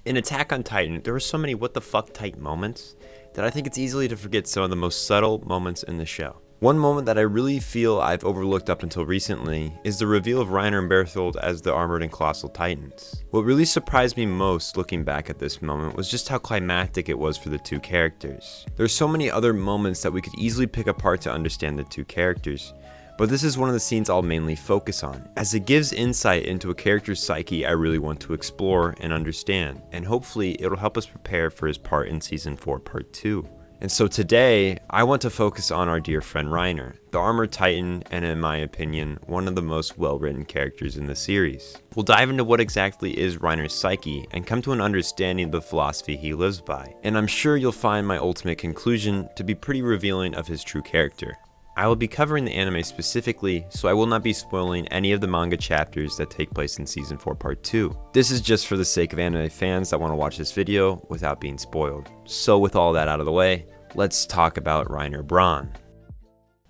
In Attack on Titan, there were so many what the fuck type moments that I think it's easy to forget some of the most subtle moments in the show. One moment that I really feel I've overlooked up until recently is the reveal of Reiner and Berthold as the Armored and Colossal Titans. What really surprised me most looking back at this moment was just how climactic it was for the two characters. There's so many other moments that we could easily pick apart to understand the two characters, but this is one of the scenes I'll mainly focus on, as it gives insight into a character's psyche I really want to explore and understand, and hopefully it'll help us prepare for his part in Season 4 Part 2. And so today, I want to focus on our dear friend Reiner, the Armored Titan, and in my opinion, one of the most well-written characters in the series. We'll dive into what exactly is Reiner's psyche, and come to an understanding of the philosophy he lives by, and I'm sure you'll find my ultimate conclusion to be pretty revealing of his true character. I will be covering the anime specifically, so I will not be spoiling any of the manga chapters that take place in Season 4 Part 2. This is just for the sake of anime fans that want to watch this video without being spoiled. So with all that out of the way, let's talk about Reiner Braun.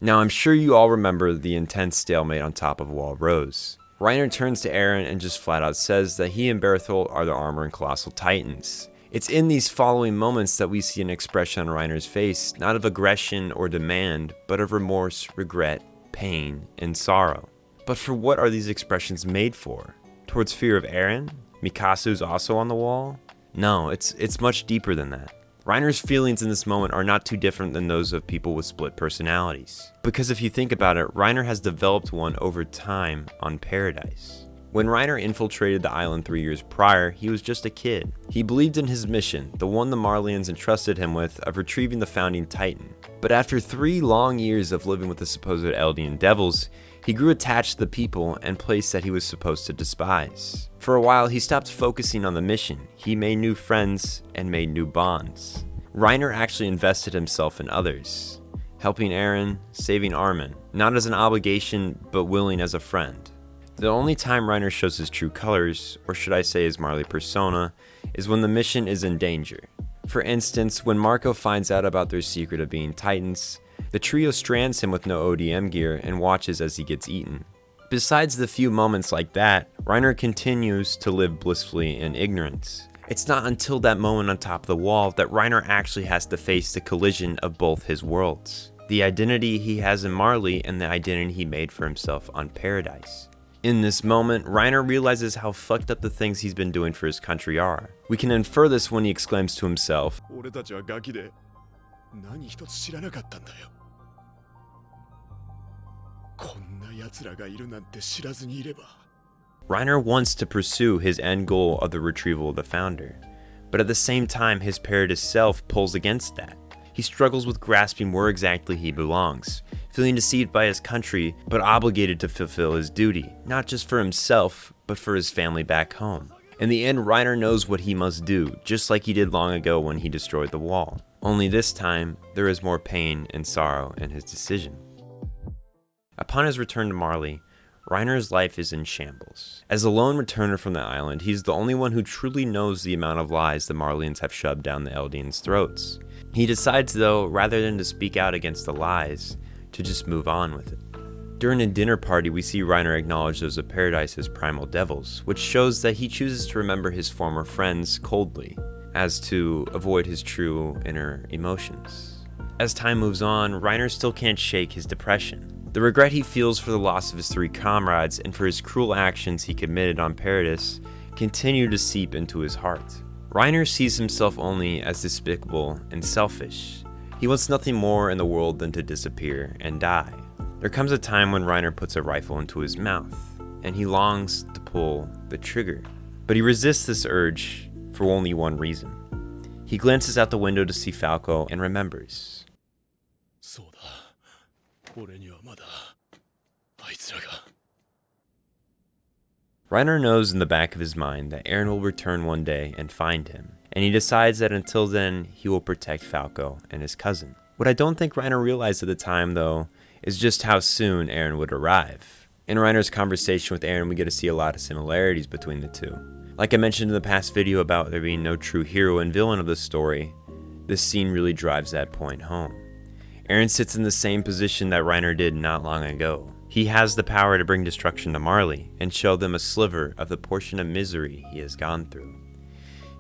Now I'm sure you all remember the intense stalemate on top of Wall Rose. Reiner turns to Eren and just flat out says that he and Berthold are the Armored and Colossal Titans. It's in these following moments that we see an expression on Reiner's face, not of aggression or demand, but of remorse, regret, pain, and sorrow. But for what are these expressions made for? Towards fear of Eren? Mikasu's also on the wall? No, it's much deeper than that. Reiner's feelings in this moment are not too different than those of people with split personalities. Because if you think about it, Reiner has developed one over time on Paradise. When Reiner infiltrated the island 3 years prior, he was just a kid. He believed in his mission, the one the Marleyans entrusted him with, of retrieving the founding Titan. But after 3 long years of living with the supposed Eldian devils, he grew attached to the people and place that he was supposed to despise. For a while, he stopped focusing on the mission. He made new friends and made new bonds. Reiner actually invested himself in others, helping Eren, saving Armin, not as an obligation, but willing as a friend. The only time Reiner shows his true colors, or should I say his Marley persona, is when the mission is in danger. For instance, when Marco finds out about their secret of being Titans, the trio strands him with no ODM gear and watches as he gets eaten. Besides the few moments like that, Reiner continues to live blissfully in ignorance. It's not until that moment on top of the wall that Reiner actually has to face the collision of both his worlds. The identity he has in Marley and the identity he made for himself on Paradise. In this moment, Reiner realizes how fucked up the things he's been doing for his country are. We can infer this when he exclaims to himself, Reiner wants to pursue his end goal of the retrieval of the founder, but at the same time his Paradis self pulls against that. He struggles with grasping where exactly he belongs, feeling deceived by his country, but obligated to fulfill his duty, not just for himself, but for his family back home. In the end, Reiner knows what he must do, just like he did long ago when he destroyed the wall. Only this time, there is more pain and sorrow in his decision. Upon his return to Marley, Reiner's life is in shambles. As a lone returner from the island, he's the only one who truly knows the amount of lies the Marleyans have shoved down the Eldians' throats. He decides though, rather than to speak out against the lies, to just move on with it. During a dinner party, we see Reiner acknowledge those of Paradise as primal devils, which shows that he chooses to remember his former friends coldly, as to avoid his true inner emotions. As time moves on, Reiner still can't shake his depression. The regret he feels for the loss of his 3 comrades and for his cruel actions he committed on Paradis continue to seep into his heart. Reiner sees himself only as despicable and selfish. He wants nothing more in the world than to disappear and die. There comes a time when Reiner puts a rifle into his mouth, and he longs to pull the trigger. But he resists this urge for only one reason. He glances out the window to see Falco and remembers. Reiner knows in the back of his mind that Eren will return one day and find him, and he decides that until then, he will protect Falco and his cousin. What I don't think Reiner realized at the time, though, is just how soon Eren would arrive. In Reiner's conversation with Eren, we get to see a lot of similarities between the two. Like I mentioned in the past video about there being no true hero and villain of the story, this scene really drives that point home. Eren sits in the same position that Reiner did not long ago. He has the power to bring destruction to Marley and show them a sliver of the portion of misery he has gone through.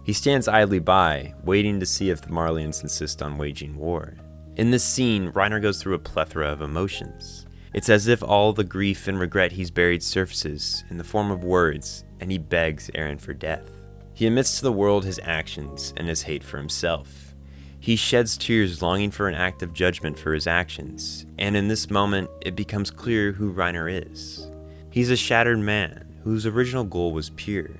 He stands idly by, waiting to see if the Marleyans insist on waging war. In this scene, Reiner goes through a plethora of emotions. It's as if all the grief and regret he's buried surfaces in the form of words, and he begs Eren for death. He admits to the world his actions and his hate for himself. He sheds tears longing for an act of judgment for his actions, and in this moment, it becomes clear who Reiner is. He's a shattered man whose original goal was pure,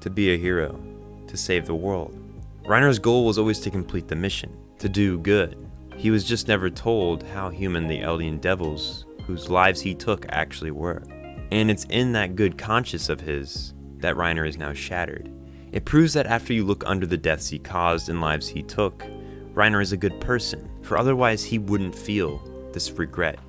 to be a hero, to save the world. Reiner's goal was always to complete the mission, to do good. He was just never told how human the Eldian devils whose lives he took actually were. And it's in that good conscience of his that Reiner is now shattered. It proves that after you look under the deaths he caused and lives he took, Reiner is a good person, for otherwise he wouldn't feel this regret,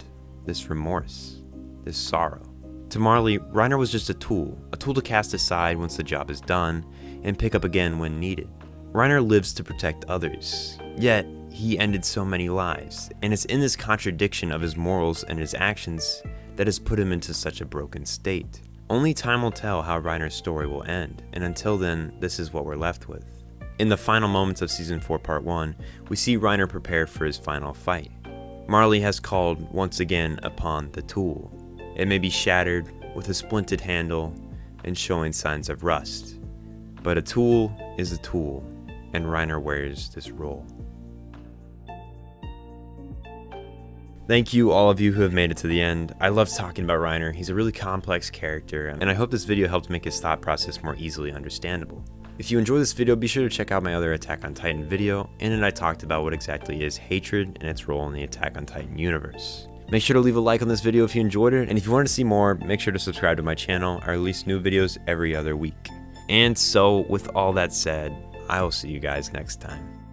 this remorse, this sorrow. To Marley, Reiner was just a tool to cast aside once the job is done and pick up again when needed. Reiner lives to protect others, yet he ended so many lives, and it's in this contradiction of his morals and his actions that has put him into such a broken state. Only time will tell how Reiner's story will end, and until then, this is what we're left with. In the final moments of Season 4 Part 1, we see Reiner prepare for his final fight. Marley has called once again upon the tool. It may be shattered with a splinted handle and showing signs of rust, but a tool is a tool, and Reiner wears this role. Thank you all of you who have made it to the end. I love talking about Reiner. He's a really complex character, and I hope this video helped make his thought process more easily understandable. If you enjoyed this video, be sure to check out my other Attack on Titan video. In it I talked about what exactly is hatred and its role in the Attack on Titan universe. Make sure to leave a like on this video if you enjoyed it, and if you want to see more, make sure to subscribe to my channel. I release new videos every other week. And so, with all that said, I will see you guys next time.